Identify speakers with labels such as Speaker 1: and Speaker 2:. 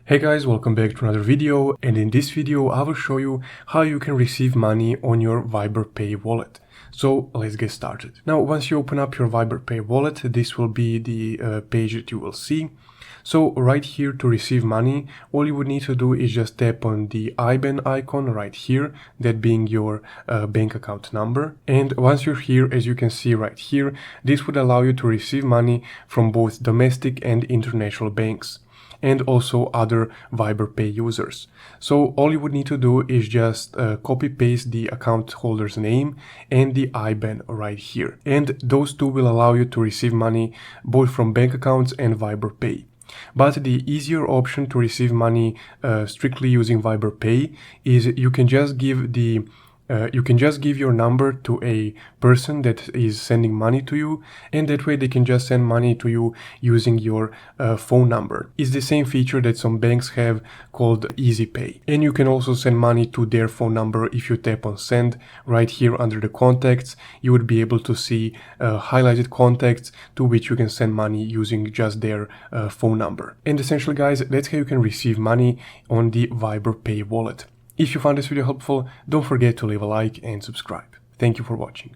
Speaker 1: Hey guys, welcome back to another video, and in this video I will show you how you can receive money on your Viber Pay wallet. So let's get started. Now once you open up your Viber Pay wallet, this will be the page that you will see. So right here to receive money, all you would need to do is just tap on the IBAN icon right here, that being your bank account number. And once you're here, as you can see right here, this would allow you to receive money from both domestic and international banks, and also other Viber Pay users. So all you would need to do is just copy paste the account holder's name and the IBAN right here. And those two will allow you to receive money both from bank accounts and Viber Pay. But the easier option to receive money strictly using Viber Pay is you can just give your number to a person that is sending money to you, and that way they can just send money to you using your phone number. It's the same feature that some banks have called Easy Pay. And you can also send money to their phone number. If you tap on send right here under the contacts, you would be able to see highlighted contacts to which you can send money using just their phone number. And essentially guys, that's how you can receive money on the Viber Pay wallet. If you found this video helpful, don't forget to leave a like and subscribe. Thank you for watching.